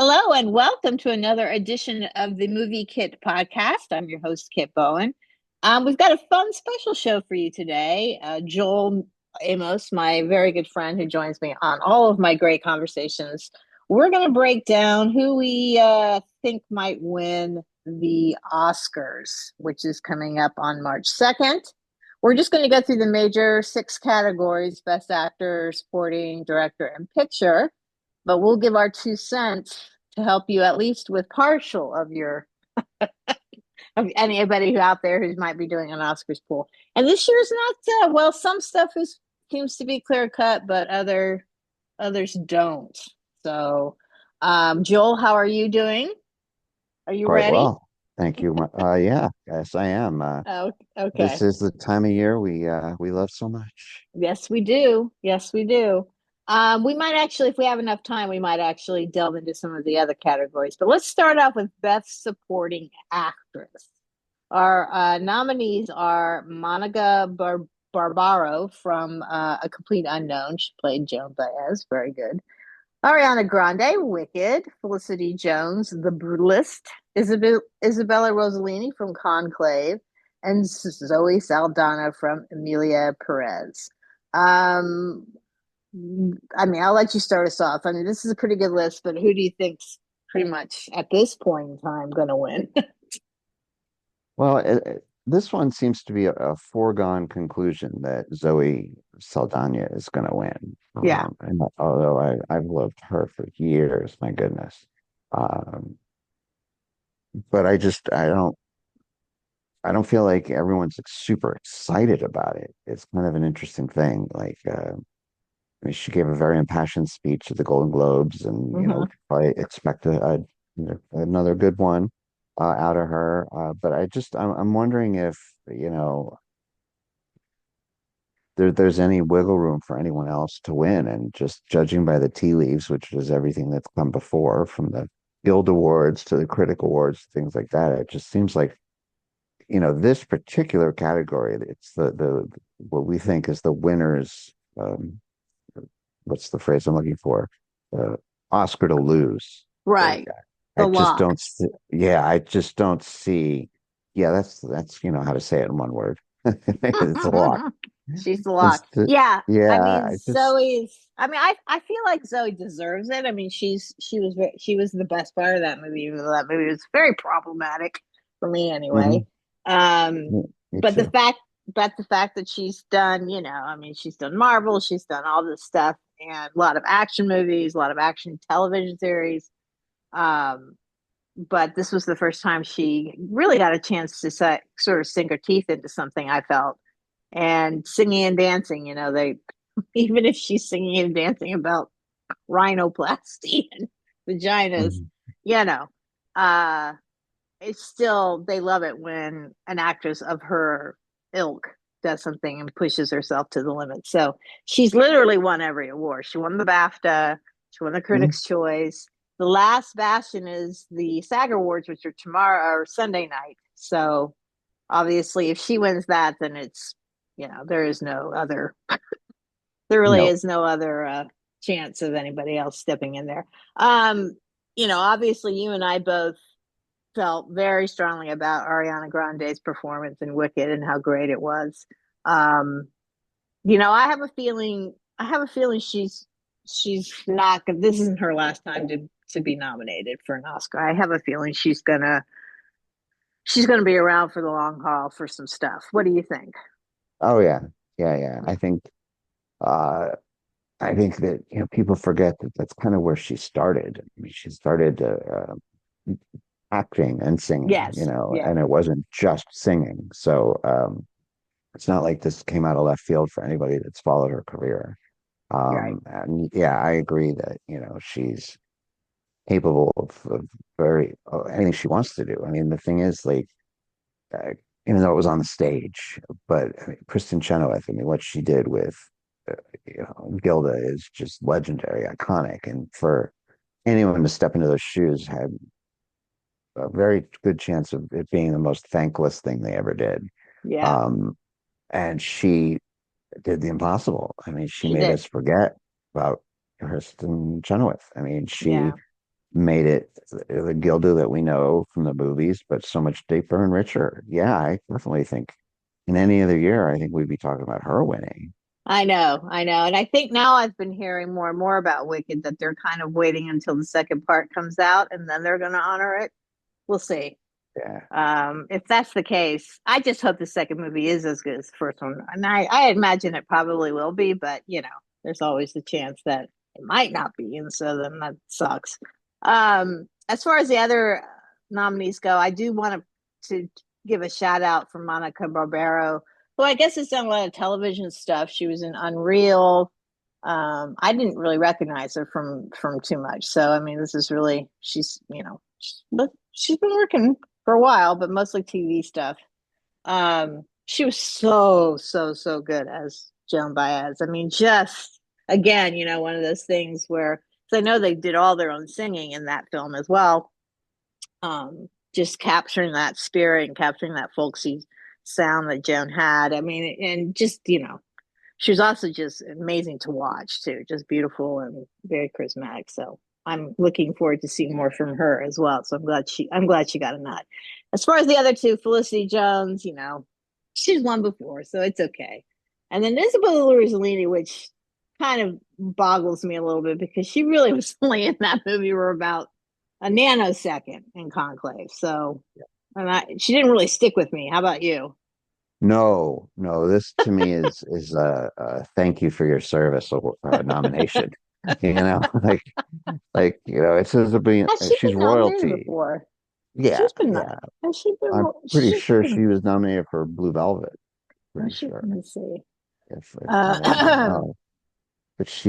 Hello and welcome to another edition of the Movie Kit podcast. I'm your host, Kit Bowen. We've got a fun special show for you today. Joel Amos, my very good friend who joins me on all of my great conversations, we're going to break down who we think might win the Oscars, which is coming up on March 2nd. We're just going to go through the major six categories: Best Actor, Supporting, Director, and Picture, but we'll give our 2 cents to help you at least with partial of your of anybody who out there who might be doing an Oscars pool. And this year's not well. Some stuff is seems to be clear cut, but others don't. So, Joel, how are you doing? Are you Quite ready? well. Thank you. Yeah, yes, I am. Oh, This okay. is the time of year we love so much. Yes, we do. Yes, we do. We might actually, if we have enough time, we might actually delve into some of the other categories. But let's start off with Best Supporting Actress. Our nominees are Monica Barbaro from A Complete Unknown. She played Joan Baez. Very good. Ariana Grande, Wicked. Felicity Jones, The Brutalist. Isabella Rossellini from Conclave. And Zoe Saldana from Emilia Perez. Um, I'll let you start us off. I mean, this is a pretty good list, but who do you think's pretty much at this point in time going to win? Well, this one seems to be a foregone conclusion that Zoe Saldana is going to win. Yeah. And although I've loved her for years, my goodness. Um, but I don't feel like everyone's like, super excited about it. It's kind of an interesting thing. I mean, she gave a very impassioned speech at the Golden Globes, and we Hmm. could probably expect another good one out of her. But I'm wondering if you know there's any wiggle room for anyone else to win. And just judging by the tea leaves, which is everything that's come before, from the Guild Awards to the Critic Awards, things like that, it just seems like this particular category, it's the what we think is the winners. What's the phrase I'm looking for? Uh, Oscar to lose. Like, Right. I The just lock. don't see, yeah, I just don't see. Yeah, that's how to say it in one word. It's a lot. She's the lock. It's the, Yeah. I yeah, mean, I feel like Zoe deserves it. I mean, she was the best part of that movie, even though that movie was very problematic for me anyway. mhm, Um, me but the too. fact but the fact that she's done, I mean, she's done Marvel, she's done all this stuff and a lot of action movies, a lot of action television series. Um, but this was the first time she really got a chance to sort of sink her teeth into something, I felt. And singing and dancing, they even if she's singing and dancing about rhinoplasty and vaginas, Mhm. you know, uh, it's still, they love it when an actress of her ilk does something and pushes herself to the limit. So she's literally won every award. She won the BAFTA, she won the Mhm. Critics' Choice. The last bastion is the SAG Awards, which are tomorrow or Sunday night. So obviously, if she wins that, then there is no other, there really No, is no other chance of anybody else stepping in there. Um, obviously, you and I both felt very strongly about Ariana Grande's performance in Wicked and how great it was. Um, I have a feeling she's not gonna, this isn't her last time to be nominated for an Oscar. I have a feeling she's gonna be around for the long haul for some stuff. What do you think? oh yeah, yeah, yeah. Uh, I think that people forget that that's kind of where she started. I mean, she started acting and singing, Yes. Yeah. and it wasn't just singing. So it's not like this came out of left field for anybody that's followed her career. Right. And yeah, I agree that, she's capable of anything she wants to do. I mean, the thing is, like, uh, even though it was on the stage, but I mean, Kristen Chenoweth, I mean, what she did with, uh, Gilda is just legendary, iconic. And for anyone to step into those shoes had a very good chance of it being the most thankless thing they ever did. Yeah. Um, and she did the impossible. I mean, she She made did. us forget about Kristen Chenoweth. I mean, she Yeah. made it the Gilda that we know from the movies, but so much deeper and richer. Yeah, I definitely think in any other year, I think we'd be talking about her winning. I know. And I think now I've been hearing more and more about Wicked that they're kind of waiting until the second part comes out and then they're going to honor it. We'll see. Yeah, If that's the case, I just hope the second movie is as good as the first one. And I imagine it probably will be, but there's always the chance that it might not be. And so then that sucks. As far as the other nominees go, I do want to give a shout out for Monica Barbero, who I guess has done a lot of television stuff. She was in Unreal. I didn't really recognize her from too much. So I mean, this is really but she's been working for a while, but mostly TV stuff. She was so good as Joan Baez. I mean, just again, one of those things where, because I know they did all their own singing in that film as well. Just capturing that spirit and capturing that folksy sound that Joan had. I mean, and just she was also just amazing to watch too, just beautiful and very charismatic. So I'm looking forward to seeing more from her as well. So I'm glad she got a nod. As far as the other two, Felicity Jones, she's won before, so it's okay. And then Isabella Rossellini, which kind of boggles me a little bit because she really was only in that movie for about a nanosecond in Conclave. So, she didn't really stick with me. How about you? no, no. This to me is a thank you for your service nomination. It says to be Has she she's been nominated royalty. before? Yeah, She's been yeah. has she been I'm pretty she's sure been she was nominated for Blue Velvet. oh, Pretty sure, let me see. if Uh, but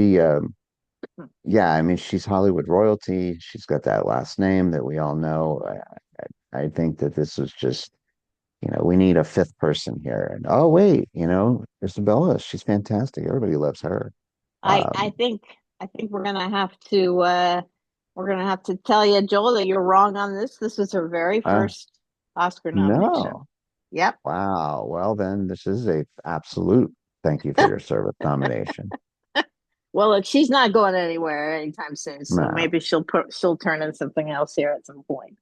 yeah, I mean, she's Hollywood royalty. She's got that last name that we all know. I think that this was just, we need a fifth person here. And oh wait, Isabella, she's fantastic. Everybody loves her. I I Um, think I think we're gonna have to tell you, Joel, that you're wrong on this. This was her very uh, first Oscar nomination. no, Yep. wow. Well, then this is a absolute thank you for your service nomination. Well, look, she's not going anywhere anytime soon, so No, maybe she'll turn in something else here at some point.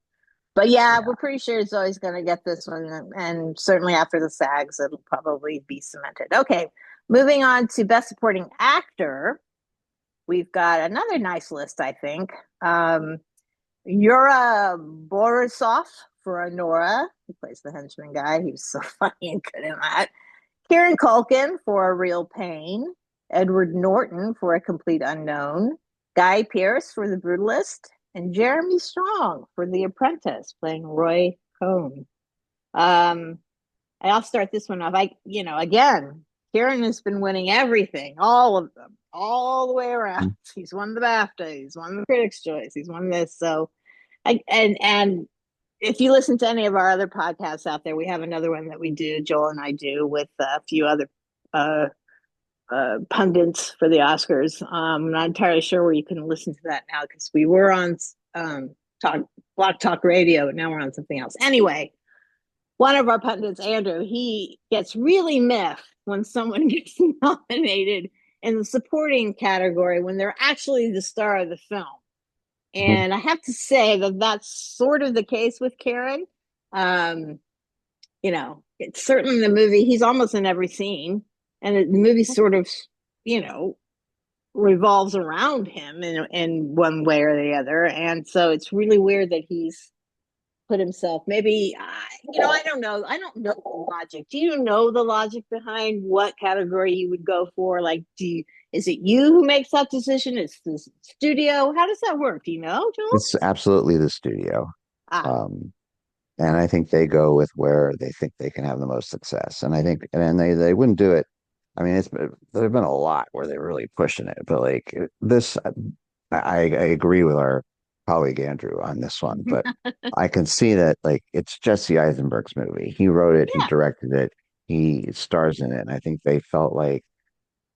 But yeah, yeah. we're pretty sure Zoe's going to get this one, and certainly after the SAGs, it'll probably be cemented. Okay, moving on to Best Supporting Actor, we've got another nice list, I think. Yura Borisov for Nora, he plays the henchman guy. He was so funny and good in that. Kieran Culkin for A Real Pain. Edward Norton for A Complete Unknown. Guy Pearce for The Brutalist. And Jeremy Strong for The Apprentice, playing Roy Cohn. Um, I'll start this one off. Again, Kieran has been winning everything, all of them, all the way around. He's won the BAFTA, he's won the Critics' Choice, he's won this. So, and if you listen to any of our other podcasts out there, we have another one that we do, Joel and I do, with a few other uh, pundits for the Oscars. I'm not entirely sure where you can listen to that now because we were on talk Block Talk Radio, but now we're on something else. Anyway, one of our pundits, Andrew, he gets really miffed when someone gets nominated in the supporting category when they're actually the star of the film. And I have to say that that's sort of the case with Karen. Um, it's certainly the movie, he's almost in every scene, and the movie sort of, you know, revolves around him in one way or the other. And so it's really weird that he's put himself, maybe, I don't know. I don't know the logic. Do you know the logic behind what category you would go for? Like, is it you who makes that decision? It's the studio. How does that work? Do you know, Joel? It's absolutely the studio. Ah, Um, and I think they go with where they think they can have the most success. And I think, and they wouldn't do it. I mean, there've been a lot where they're really pushing it, but like this, I agree with our colleague Andrew on this one, but I can see that like it's Jesse Eisenberg's movie. He wrote it, he yeah. directed it, he stars in it, and I think they felt like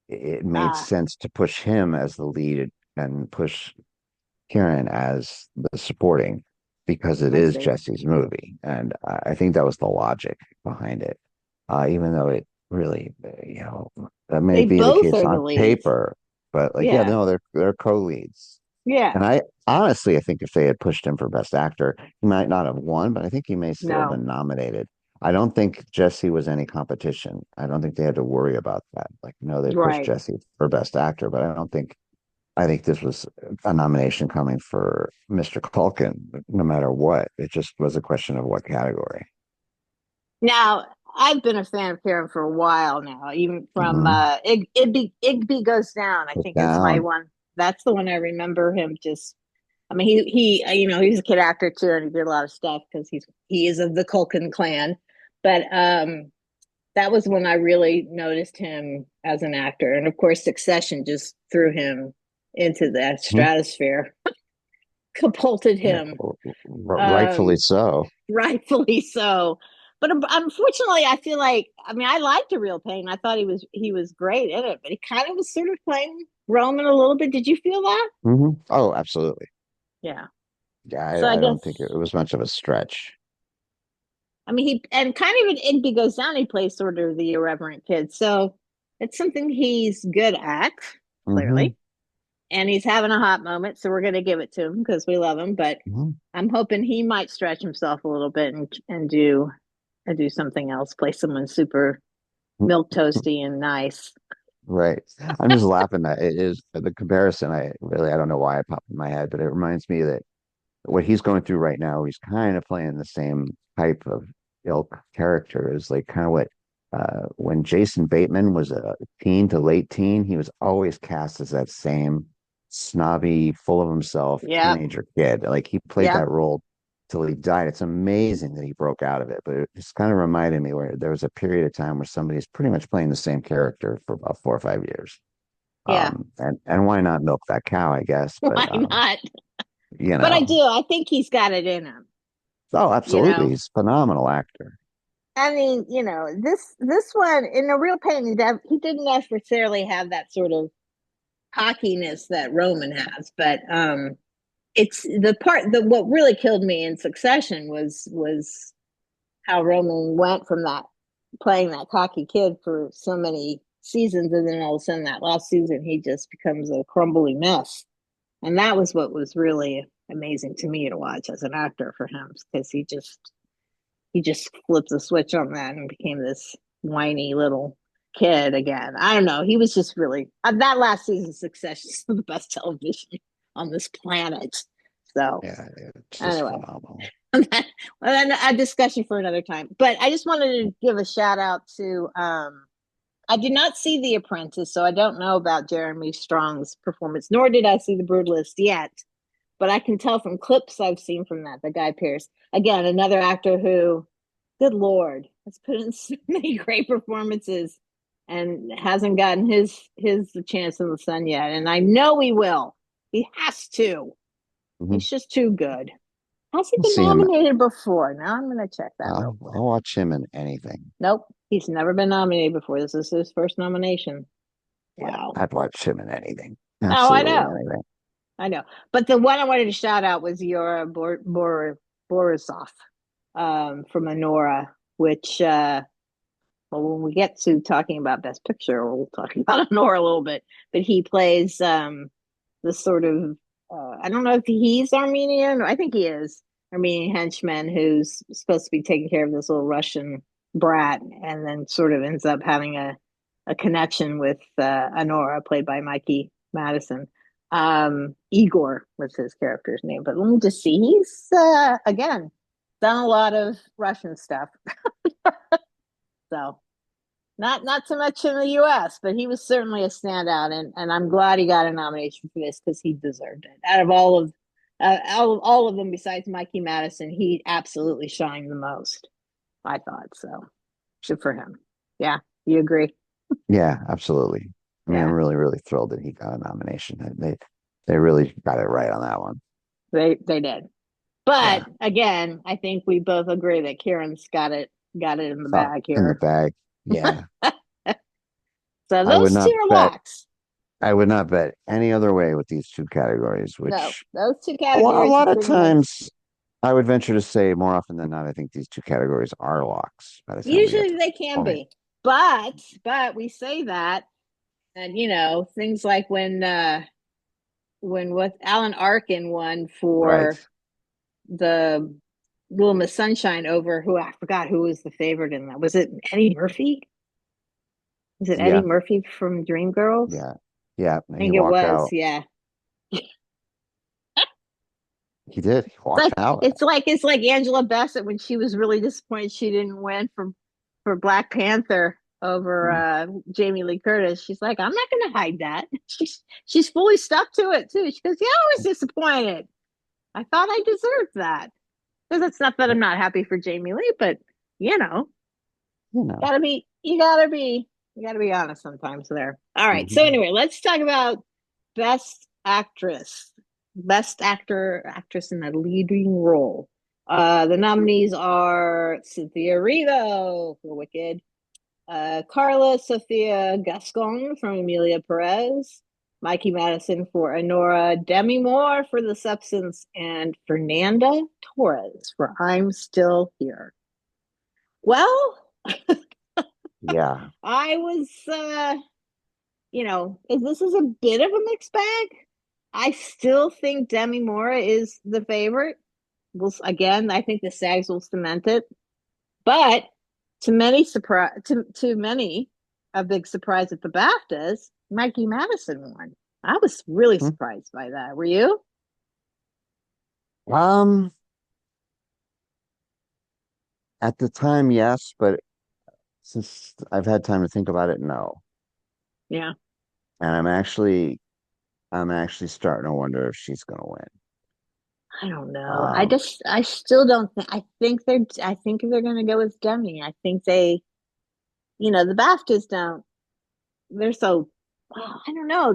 it made Ah, sense to push him as the lead and push Kieran as the supporting because it I is see. Jesse's movie, and I think that was the logic behind it. Even though it really, that may They be the both case are the on leads. paper, but like, yeah, Yeah. no, they're co-leads. Yeah. And I honestly, I think if they had pushed him for Best Actor, he might not have won, but I think he may still have No. been nominated. I don't think Jesse was any competition. I don't think they had to worry about that. Like, no, they pushed Right. Jesse for Best Actor, but I don't think, I think this was a nomination coming for Mr. Culkin, no matter what. It just was a question of what category. Now, I've been a fan of Karen for a while now, even from Mm-hmm. Igby Goes Down. I Put think is my down. one. That's the one I remember him just. I mean, he's a kid actor too, and he did a lot of stuff because he is of the Culkin clan. But that was when I really noticed him as an actor, and of course, Succession just threw him into that Mhm. stratosphere, catapulted Yeah, him. rightfully Um, so. Rightfully so. But unfortunately, I feel like I mean I liked A Real Pain. I thought he was great in it, but he kind of was sort of playing Roman a little bit. Did you feel that? Oh, absolutely. Yeah. Yeah, So I I guess don't think it was much of a stretch. I mean he and kind of in Igby Goes Down, he plays sort of the irreverent kid. So it's something he's good at, Hmm clearly. And he's having a hot moment, so we're gonna give it to him because we love him. But hmm I'm hoping he might stretch himself a little bit and do something else, play someone super milk toasty and nice. Right. I'm just laughing that it is the comparison. I don't know why it popped in my head, but it reminds me that what he's going through right now, he's kind of playing the same type of ilk character as like kind of what when Jason Bateman was a teen to late teen, he was always cast as that same snobby, full of himself Yep. teenager kid. Like he played Yep. that role till he died. It's amazing that he broke out of it, but it just kind of reminded me where there was a period of time where somebody's pretty much playing the same character for about 4 or 5 years. Yeah. And why not milk that cow, I guess, but Why not? you But I know. do. I think he's got it in him. Oh, You absolutely. know. He's a phenomenal actor. I mean, this one in A Real Pain, he didn't necessarily have that sort of cockiness that Roman has, but it's the part that what really killed me in Succession was how Roman went from that playing that cocky kid for so many seasons, and then all of a sudden that last season he just becomes a crumbly mess. And that was what was really amazing to me to watch as an actor for him because he just flipped the switch on that and became this whiny little kid again. I don't know. He was just really that last season's Succession is the best television on this planet. So Yeah, it's just anyway, phenomenal. a discussion for another time. But I just wanted to give a shout out to I did not see The Apprentice, so I don't know about Jeremy Strong's performance, nor did I see The Brutalist yet. But I can tell from clips I've seen from that, the Guy Pearce. Again, another actor who, good Lord, has put in so many great performances and hasn't gotten his chance in the sun yet. And I know he will. He has to. Hmm He's just too good. Has he I'll been see him. nominated before? Now I'm going to check that real quick. I'll watch him in anything. Nope, he's never been nominated before. This is his first nomination. Yeah, Wow. I'd watch him in anything. Oh, I Absolutely know. anything. I know. But the one I wanted to shout out was your Borisov from Anora, which, well, when we get to talking about Best Picture, we'll talk about Anora a little bit. But he plays this sort of, I don't know if he's Armenian, I think he is, Armenian henchman who's supposed to be taking care of this little Russian brat and then sort of ends up having a connection with Anora, played by Mikey Madison. Igor was his character's name, but let me just see. He's again done a lot of Russian stuff, so not so much in the U.S., but he was certainly a standout, and I'm glad he got a nomination for this because he deserved it. Out of all of them, besides Mikey Madison, he absolutely shined the most. I thought so. Good for him. Yeah, you agree? Yeah, absolutely. I mean, I'm Yeah, really, really thrilled that he got a nomination. They really got it right on that one. they did. But Yeah. again, I think we both agree that Kieran's got it in the Oh, bag in the here. bag. Yeah. So I would those two not are bet locks. I would not bet any other way with these two categories, No, which those two a categories are lot of pretty much. times I would venture to say more often than not, I think these two categories are locks by the time we get Usually to they the can point. be, but we say that, and things like when when what Alan Arkin won Right. for the Little Miss Sunshine over who I forgot who was the favorite in that. Was it Eddie Murphy? Was it Eddie Yeah. Murphy from Dreamgirls? Yeah. Yeah. I And he think it walked was, out. yeah. He did. He It's walked like out. it's like Angela Bassett when she was really disappointed she didn't win for Black Panther over Mm. Jamie Lee Curtis. She's like, I'm not going to hide that. She's fully stuck to it too. She goes, yeah, I was disappointed. I thought I deserved that because it's not that I'm not happy for Jamie Lee, but you know, You know. you gotta be honest sometimes there. All right. So Mhm. anyway, let's talk about best actress, best actor, actress in a leading role. The nominees are Cynthia Erivo for Wicked, Carla Sofia Gascon from Emilia Perez, Mikey Madison for Honora, Demi Moore for The Substance, and Fernanda Torres for I'm Still Here. Well, Yeah. I was, this is a bit of a mixed bag. I still think Demi Moore is the favorite. Again, I think the SAGs will cement it, but to many a big surprise at the BAFTAs, Mikey Madison won. I was really Hmm. surprised by that. Were you? Um, at the time, yes, but since I've had time to think about it, no. Yeah, And I'm actually starting to wonder if she's gonna win. I don't know. Um, I still don't think. I think they're going to go with Demi. I think the BAFTAs don't. They're so I don't know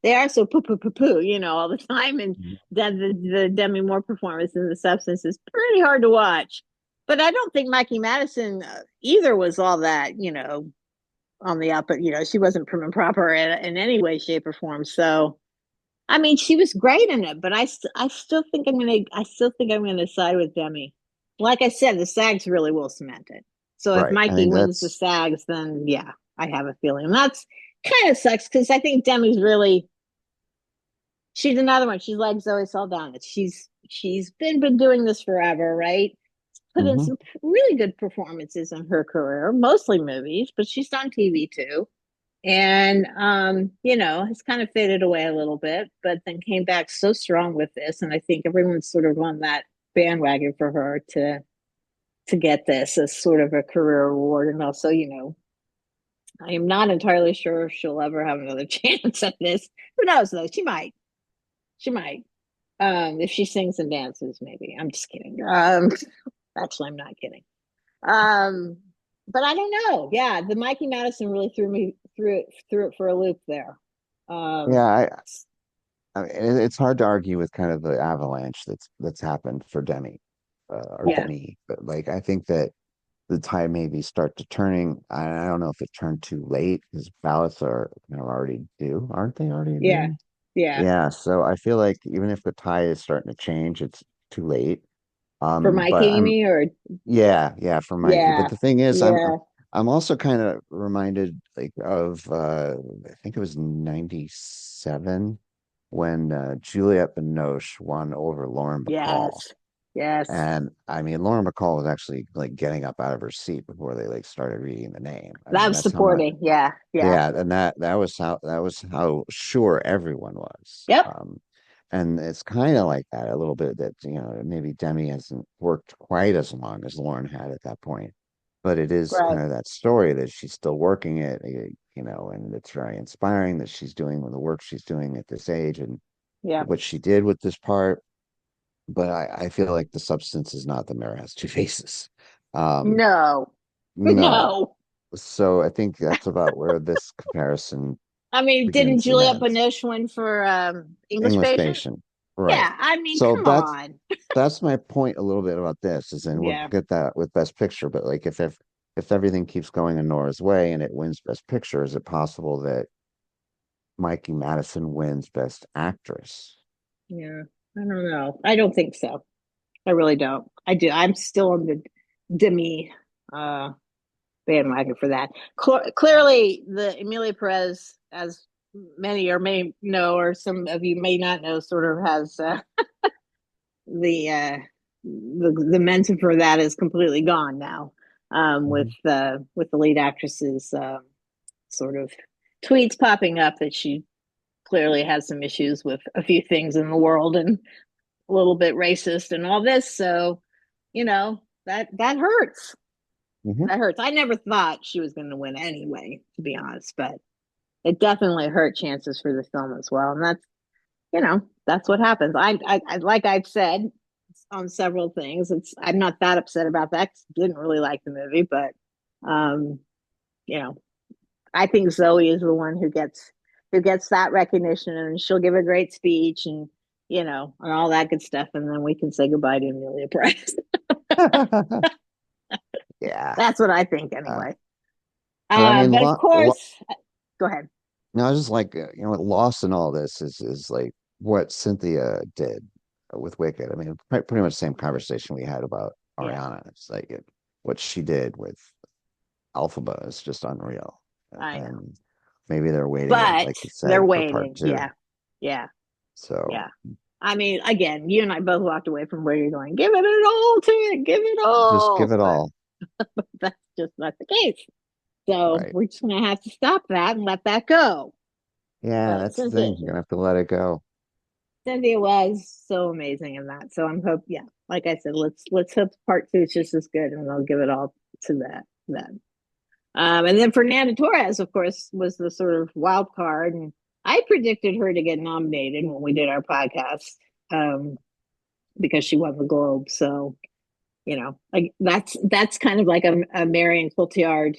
they are so poo poo poo poo all the time, and that the Demi Moore performance in The Substance is pretty hard to watch. But I don't think Mikey Madison either was all that on the up. But she wasn't prim and proper in any way, shape, or form. So I mean, she was great in it, but I still think I'm gonna side with Demi. Like I said, the SAGs really will cement it. So if right. I Mikey think wins the that's SAGs, then yeah, I have a feeling. And that's kind of sucks because I think Demi's really she's another one. She's like Zoe Saldana. She's been doing this forever, right? Put in hmm some really good performances in her career, mostly movies, but she's done TV too. And has kind of faded away a little bit, but then came back so strong with this. And I think everyone's sort of on that bandwagon for her to get this as sort of a career award. And also, I am not entirely sure if she'll ever have another chance at this. Who knows though? She might. She might. If she sings and dances, maybe. I'm just kidding. Actually, I'm not kidding. Um, but I don't know. Yeah, the Mikey Madison really threw it for a loop there. yeah. Um, It's hard to argue with kind of the avalanche that's happened for Demi, or yeah, Demi. But like, I think that the tide maybe start to turning. I don't know if it turned too late because ballots are already due, aren't they already yeah, due? yeah. Yeah, so I feel like even if the tide is starting to change, it's too late. For Mikey, But you I'm mean, or yeah, for Mikey. But yeah, the thing is, yeah, I'm also kind of reminded like of I think it was '97 when Juliette Binoche won over Lauren Bacall. yes, yes. And I mean, Lauren Bacall was actually like getting up out of her seat before they like started reading the name. I That mean, was that's how much. supporting. Yeah, yeah. Yeah, and that was how sure everyone was. Yep. And it's kind of like that a little bit that maybe Demi hasn't worked quite as long as Lauren had at that point, but it is Right. kind of that story that she's still working it, and it's very inspiring that she's doing the work she's doing at this age and Yeah. what she did with this part. But I feel like the substance is not the mirror has two faces. Um, No. no. No. So I think that's about where this comparison I mean, didn't begins and Juliette ends. Binoche win for English English Patient? patient. Right. Yeah. I mean, So come on. that's my point a little bit about this is and we'll Yeah. get that with best picture, but like if everything keeps going in Nora's way and it wins best picture, is it possible that Mikey Madison wins best actress? Yeah. I don't know. I don't think so. I really don't. I do. I'm still on the Demi uh bandwagon for that. Clearly, the Emilia Perez as many or may know, or some of you may not know, sort of has the the mention for that is completely gone now. Mhm. With the lead actress's sort of tweets popping up that she clearly has some issues with a few things in the world and a little bit racist and all this. So, that hurts. Mhm. That hurts. I never thought she was going to win anyway, to be honest, but it definitely hurt chances for the film as well. And that's what happens. I like I've said on several things. I'm not that upset about that. 'Cause I didn't really like the movie, but um, you know, I think Zoe is the one who gets that recognition, and she'll give a great speech, and and all that good stuff, and then we can say goodbye to Amelia Price. Yeah. That's what I think Uh, anyway. but I mean, But of course, go ahead. no, I was just like, what lost in all this is like what Cynthia did with Wicked. I mean, pretty much the same conversation we had about Yeah, Ariana. It's like what she did with Alphaba is just unreal. I know, And maybe they're waiting, but like you they're said, for part waiting. two. Yeah, yeah, So yeah. I mean, again, you and I both walked away from where you're going. Give it all to it. Give it just give all. it But all. that's just not the case. So Right. we're just gonna have to stop that and let that go. Yeah, But that's the thing. You're gonna have to let it go. Cynthia was so amazing in that. So I'm hope yeah, like I said, let's hope part two is just as good and they'll give it all to that then. And then Fernanda Torres, of course, was the sort of wild card, and I predicted her to get nominated when we did our podcast um, because she won the Globe. So like that's kind of like a Marion Cotillard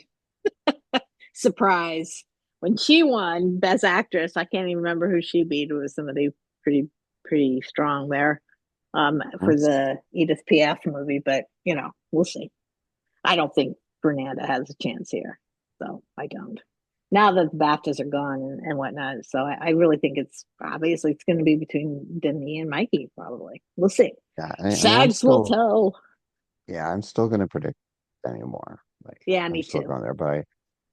surprise when she won Best Actress. I can't even remember who she beat. It was somebody pretty pretty strong there Mhm. for the Edith Piaf movie, but we'll see. I don't think Fernanda has a chance here, so I don't. Now that the BAFTAs are gone and whatnot, so I really think it's going to be between Demi and Mikey. Probably, we'll see. Yeah, and Sags will tell. I'm still gonna predict anymore. Like Yeah, I'm me still too. going there, but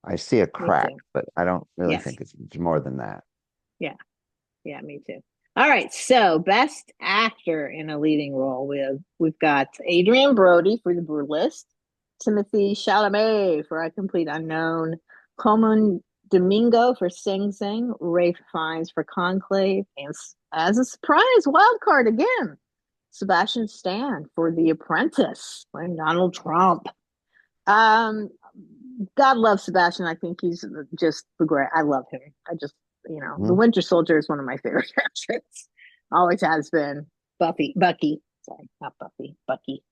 I see a Me crack, too. but I don't really Yes. think it's more than that. Yeah. Yeah, me too. All right, so best actor in a leading role. We've got Adrian Brody for The Brutalist, Timothy Chalamet for A Complete Unknown, Coleman Domingo for Sing Sing, Ray Fiennes for Conclave, and as a surprise wild card again, Sebastian Stan for The Apprentice, playing Donald Trump. Um, God love Sebastian. I think he's just the great. I love him. I just, the Mhm. Winter Soldier is one of my favorite characters. Always has been. Bucky. Sorry, not Buffy, Bucky.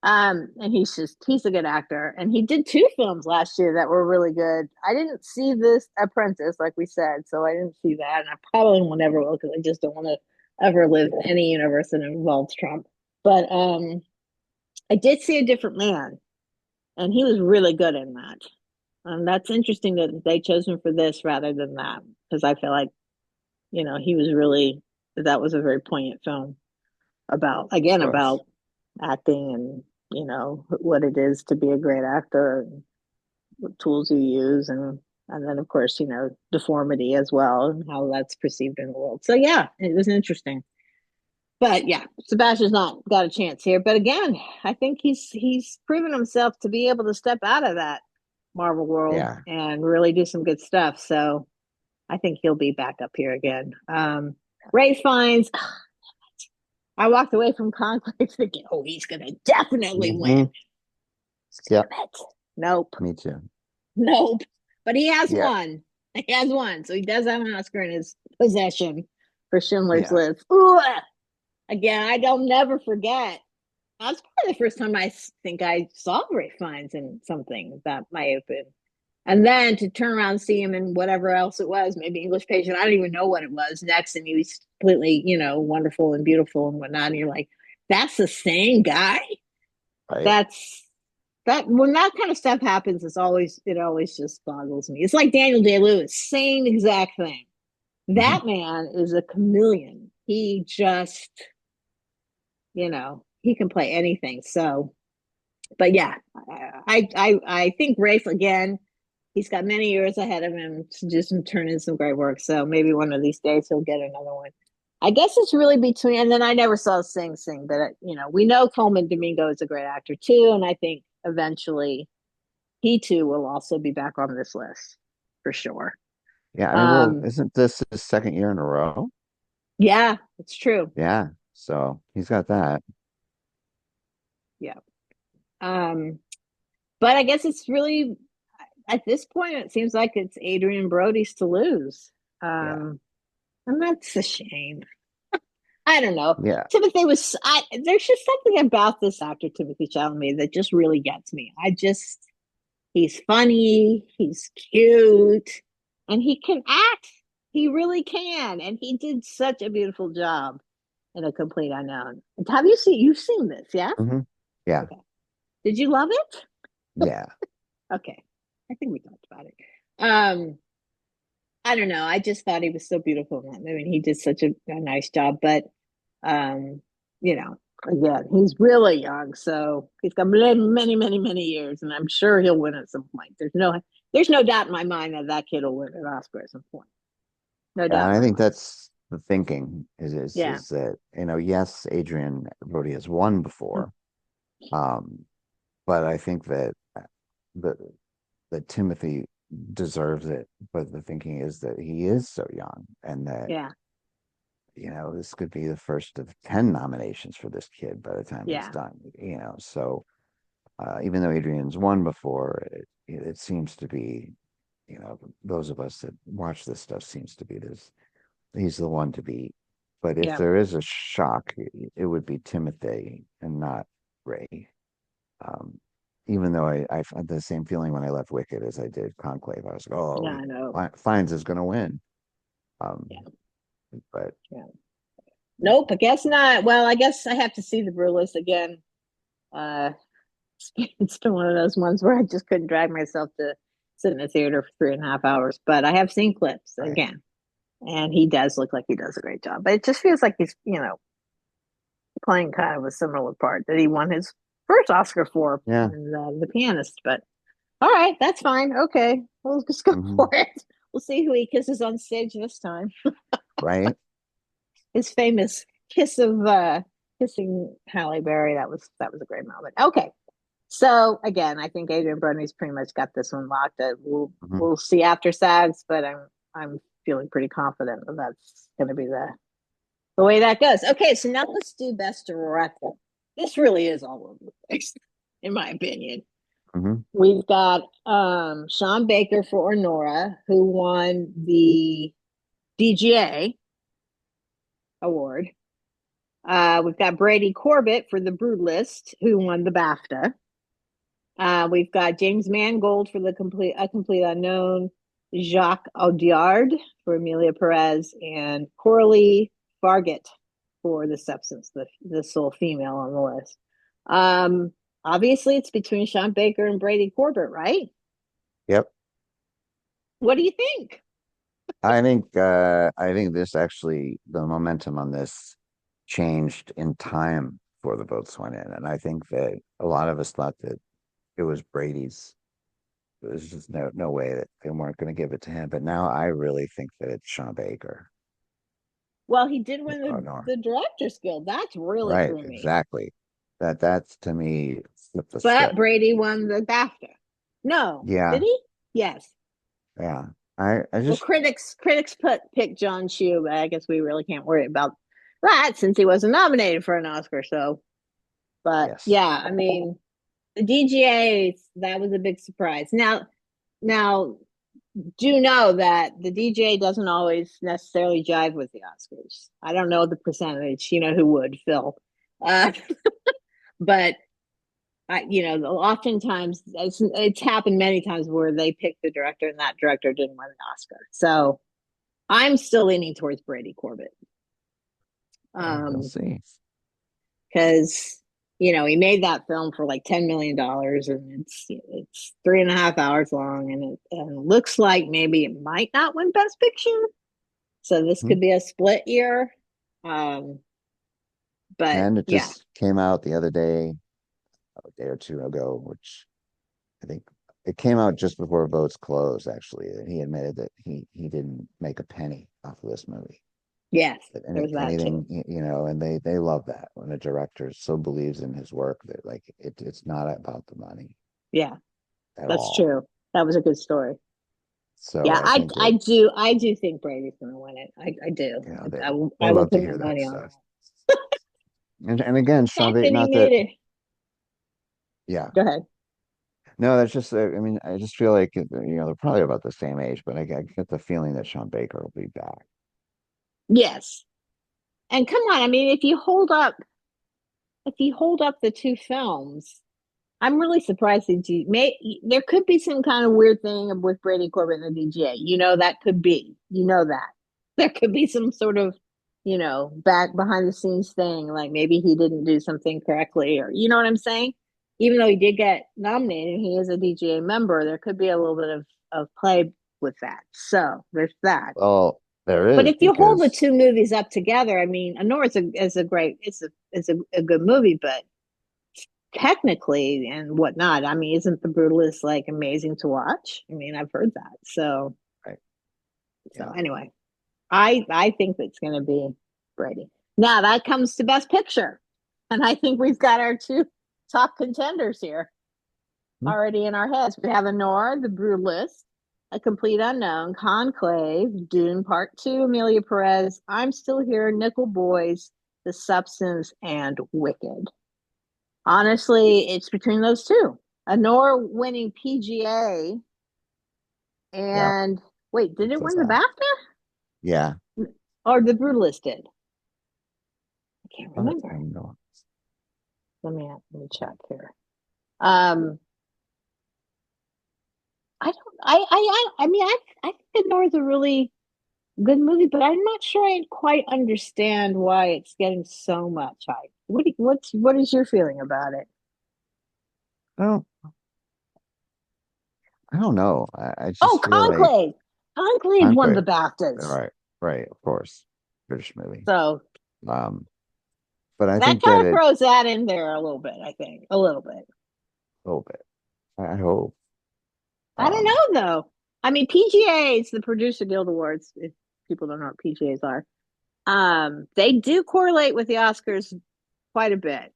And he's a good actor. And he did two films last year that were really good. I didn't see this Apprentice, like we said, so I didn't see that, and I probably will never will because I just don't want to ever live in any universe that involves Trump. But I did see A Different Man, and he was really good in that. That's interesting that they chose him for this rather than that because I feel like he was really that was a very poignant film about again Was. about acting and what it is to be a great actor and what tools you use and then of course deformity as well and how that's perceived in the world. So yeah, it was interesting. But yeah, Sebastian's not got a chance here. But again, I think he's proven himself to be able to step out of that Marvel world Yeah. and really do some good stuff. So I think he'll be back up here again. Ray Fiennes, I walked away from Conclave thinking, oh, he's gonna definitely Hmm. win. Yep. Damn it. Nope. Me too. Nope. But he has Yeah. one. He has one. So he does have an Oscar in his possession for Schindler's Yeah. List. Ooh, again, I don't never forget. That's probably the first time I think I saw Ray Fiennes in something that might have been. And then to turn around and see him in whatever else it was, maybe English Patient, I don't even know what it was next. And he was completely, wonderful and beautiful and whatnot. And you're like, that's the same guy. Right. That's that when that kind of stuff happens, it always just boggles me. It's like Daniel Day Lewis, same exact thing. Mhm. That man is a chameleon. He just, he can play anything. So, but yeah, I think Rafe again. he's got many years ahead of him to just turn in some great work. So maybe one of these days he'll get another one. I guess it's really between, and then I never saw Sing Sing, but we know Coleman Domingo is a great actor too, and I think eventually he too will also be back on this list for sure. Yeah, I mean, well, Um, isn't this his second year in a row? yeah, it's true. Yeah, so he's got that. Yeah. Um, but I guess it's really at this point it seems like it's Adrian Brody's to lose. Yeah, Um, and that's a shame. I don't know. yeah. Timothy was there's just something about this actor Timothy Chalamet that just really gets me. He's funny, he's cute, and he can act. He really can, and he did such a beautiful job in A Complete Unknown. Have you've seen this, yeah? Hmm. Yeah, Okay. Did you love it? yeah. Okay. I think we talked about it. Um, I don't know. I just thought he was so beautiful in that movie. He did such a nice job, but um, you know, again, he's really young, so he's got many years, and I'm sure he'll win at some point. There's no doubt in my mind that that kid will win an Oscar at some point. No And doubt in I my think mind. that's the thinking Yeah, is that, yes, Adrian Brody has won before, um, but I think that the that Timothy deserves it. But the thinking is that he is so young, and that yeah, this could be the first of 10 nominations for this kid by the time he's yeah, done. So even though Adrian's won before, it seems to be, those of us that watch this stuff seems to be this. He's the one to beat. But if yeah. there is a shock, it would be Timothy and not Ray. Um, Even though I had the same feeling when I left Wicked as I did Conclave. I was like, Yeah, oh, I know. Fiennes is going to win. Um, Yeah, but yeah. Nope, I guess not. Well, I guess I have to see the Brew List again. Uh, it's been one of those ones where I just couldn't drag myself to sit in a theater for 3.5 hours. But I have seen clips right, again, and he does look like he does a great job. But it just feels like he's, playing kind of a similar part that he won his first Oscar for yeah, in The Pianist. But all right, that's fine. Okay, we'll just go for hmm, it. We'll see who he kisses on stage this time. right, His famous kiss of kissing Halle Berry. That was a great moment. Okay, so again, I think Adrian Brody's pretty much got this one locked. We'll hmm, we'll see after SAGs, but I'm feeling pretty confident that that's going to be the way that goes. Okay, so now let's do best director. This really is all over the place, in my opinion. hmm, We've got Sean Baker for Honora, who won the DGA award. We've got Brady Corbett for The Brutalist, who won the BAFTA. We've got James Mangold for A Complete Unknown, Jacques Audiard for Amelia Perez, and Coralie Fargett for The Substance, the sole female on the list. Obviously, it's between Sean Baker and Brady Corbett, right? yep. What do you think? I think this actually the momentum on this changed in time before the votes went in, and I think that a lot of us thought that it was Brady's. There's just no way that they weren't going to give it to him. But now I really think that it's Sean Baker. Well, he did win Oh the, no. the Director's Guild. That's really Right, threw me. exactly. That's to me flip the But script. Brady won the BAFTA. No, did Yeah, he? Yes. yeah. I Well, just critics pick John Chu, but I guess we really can't worry about that since he wasn't nominated for an Oscar. So, but yes. yeah, I mean, the DGA that was a big surprise. Now, do know that the DGA doesn't always necessarily jive with the Oscars. I don't know the percentage. You know who would, Phil. Uh, but oftentimes it's happened many times where they picked the director and that director didn't win an Oscar. So I'm still leaning towards Brady Corbett. Well, we'll Um, see. because he made that film for like $10 million, and it's 3.5 hours long, and it looks like maybe it might not win Best Picture. So this Hmm. could be a split year. Um, but And it yeah, just came out the other day, a day or two ago, which I think it came out just before votes closed, actually, that he admitted that he didn't make a penny off of this movie. Yes, That there's that too. anything, and they love that when a director so believes in his work that like it's not about the money Yeah, at that's all. true. That was a good story. So Yeah, I think I that, do think Brady's going to win it. I do. they I will love to put my hear that money on stuff. And again, Sean Baker, Anthony not that, made it. yeah. Go ahead. No, that's just, I mean, I just feel like, they're probably about the same age, but I get the feeling that Sean Baker will be back. Yes. And come on, I mean, if you hold up the two films, I'm really surprised that there could be some kind of weird thing with Brady Corbett and the DGA. That could be. That. There could be some sort of, back behind the scenes thing, like maybe he didn't do something correctly, or you know what I'm saying? Even though he did get nominated, he is a DGA member, there could be a little bit of play with that. So there's that. Well, there But is if you hold the because, two movies up together, I mean, Honor is a great, it's a good movie, but technically and whatnot. I mean, isn't The Brutalist like amazing to watch? I mean, I've heard that. right, So yeah. anyway, I think that's going to be Brady. Now that comes to Best Picture, and I think we've got our two top contenders here Hmm. already in our heads. We have Honor, The Brutalist, A Complete Unknown, Conclave, Dune Part Two, Amelia Perez, I'm Still Here, Nickel Boys, The Substance, and Wicked. Honestly, it's between those two. Honor winning PGA Yeah, and wait, did it says win the that. BAFTA? Yeah. Or the Brutalist did? I can't But, remember. no. Let me check here. Um, I mean, I think Honor's a really good movie, but I'm not sure I quite understand why it's getting so much hype. What is your feeling about it? I don't, I don't know. I Oh, just feel like Conclave. Conclave won the Conclave. BAFTAs. Right, right, of course. British movie. So Um, but I that think kind that of it throws that in there a little bit, I think. A little bit. a little bit. I hope. I don't Um, know though. I mean, PGA is the Producer Guild Awards, if people don't know what PGAs are. They do correlate with the Oscars quite a bit.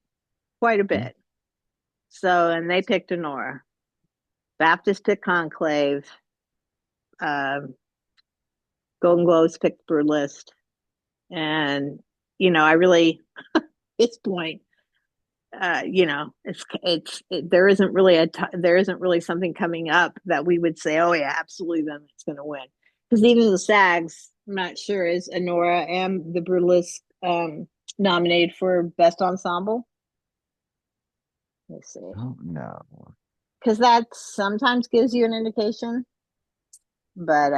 Quite a hmm, bit. So and they picked Honora. Baptist picked Conclave. Um, Golden Globes picked Brutalist. And I really at this point there isn't really there isn't really something coming up that we would say, oh yeah, absolutely, then it's going to win. Because even the SAGs, I'm not sure is Honora and the Brutalist nominated for best ensemble. Let me see, oh no. because that sometimes gives you an indication. But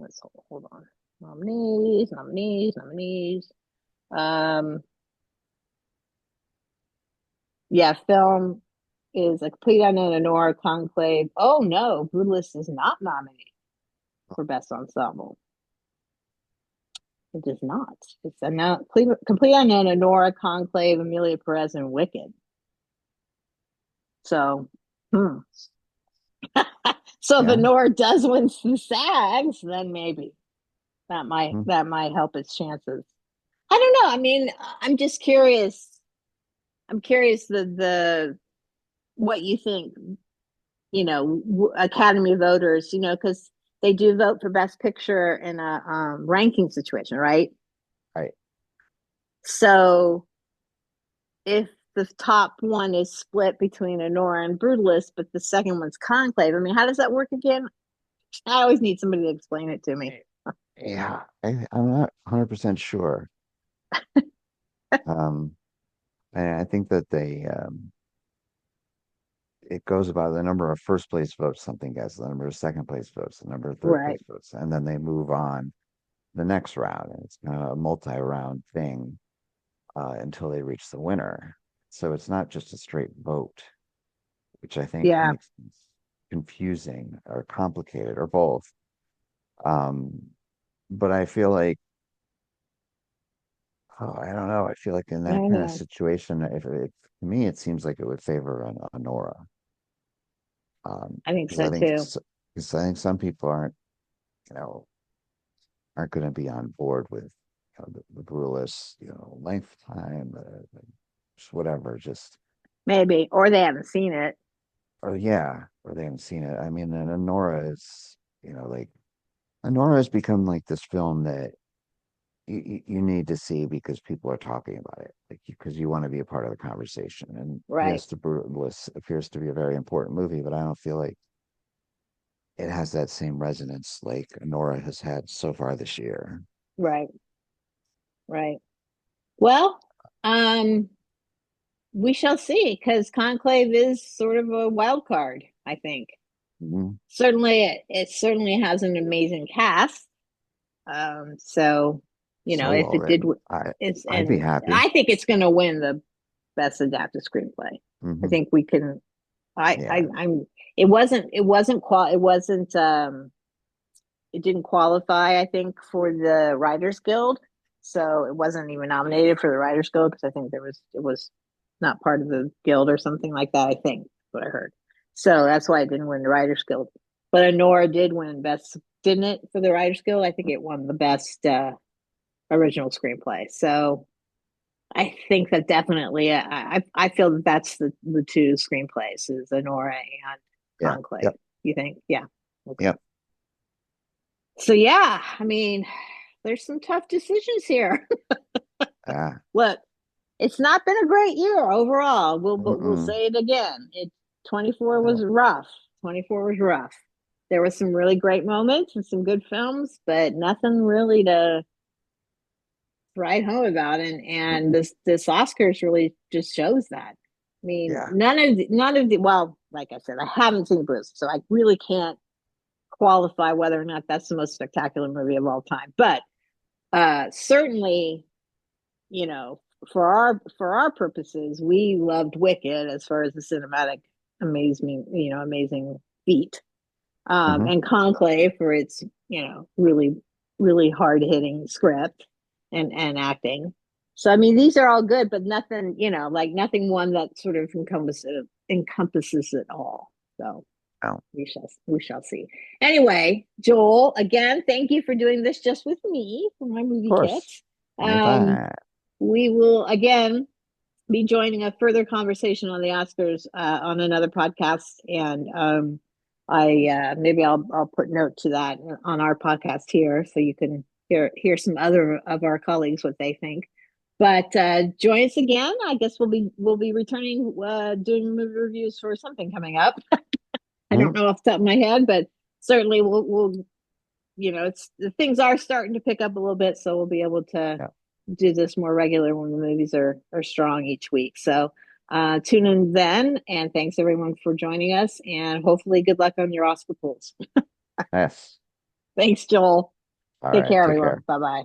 let's hold on. Nominees. Um, yeah, film is A Complete Unknown, Honora, Conclave. Oh no, Brutalist is not nominated for Best Ensemble. It does not. It's a complete unknown, Honora, Conclave, Amelia Perez, and Wicked. So, hmm. So if Yeah. Honora does win some SAGs, then maybe Hmm. that might help its chances. I don't know. I mean, I'm just curious. I'm curious the what you think. Academy voters. Because they do vote for Best Picture in a ranking situation, right? Right. So if the top one is split between Honora and Brutalist, but the second one's Conclave, I mean, how does that work again? I always need somebody to explain it to me. Yeah. I'm not 100% sure. Um, and I think that it goes about the number of first place votes something gets, the number of second place votes, the number of third Right. place votes, and then they move on the next round. And it's kind of a multi-round thing until they reach the winner. So it's not just a straight vote, which I think Yeah. makes things confusing or complicated or both. Um, but I feel like, oh, I don't know. I feel like in I that don't kind of know. situation, if to me, it seems like it would favor an Honora. I think Because so too. because I think some people you know, aren't going to be on board with the brutalist, lifetime, just whatever, just Maybe, or they haven't seen it. or yeah, or they haven't seen it. I mean, and Honora is, like Honora has become like this film that you need to see because people are talking about it, like because you want to be a part of the conversation. And Right, yes, The Brutalist appears to be a very important movie, but I don't feel like it has that same resonance like Honora has had so far this year. right, right. Well, um, we shall see because Conclave is sort of a wild card, I think. Mhm. Certainly, it certainly has an amazing cast. So, So if well it did, written. it's I'd be and happy. I think it's going to win the best adapted screenplay. I Hmm. think we can. Yeah. I'm. It wasn't. It wasn't qual. It wasn't. It didn't qualify. I think for the Writers Guild, so it wasn't even nominated for the Writers Guild because I think it was not part of the guild or something like that. I think what I heard. So that's why it didn't win the Writers Guild. But Honora did win best, didn't it, for the Writers Guild? I think it won the best original screenplay. So I think that definitely, I feel that that's the two screenplays is Honora and Yeah. Conclave. Yep. You think? Yeah. Okay. Yep. So yeah, I mean, there's some tough decisions here. Ah. Look, it's not been a great year overall. We'll Mm-mm. say it again. 24 was No. rough. 24 was rough. There were some really great moments and some good films, but nothing really to write home about. And Mm-mm. this Oscars really just shows that. I mean, Yeah. none of the well, like I said, I haven't seen Bruce, so I really can't qualify whether or not that's the most spectacular movie of all time. But certainly, you know, for our purposes, we loved Wicked as far as the cinematic amazing feat. Hmm. And Conclave for its, really, really hard hitting script and acting. So I mean, these are all good, but nothing, like nothing one that sort of encompasses it all. So Oh, we shall see. Anyway, Joel, again, thank you for doing this just with me for my of movie course. kits. Um, Anytime. we will again be joining a further conversation on the Oscars on another podcast, and I maybe I'll put note to that on our podcast here, so you can hear some other of our colleagues what they think. But join us again. I guess we'll be returning doing movie reviews for something coming up. I don't Mhm. know off the top of my head, but certainly we'll it's the things are starting to pick up a little bit, so we'll be able to Yeah. do this more regular when the movies are strong each week. So tune in then, and thanks everyone for joining us, and hopefully good luck on your Oscar polls. Yes. Thanks, Joel. All Take right. care, Take everyone. care. Bye bye.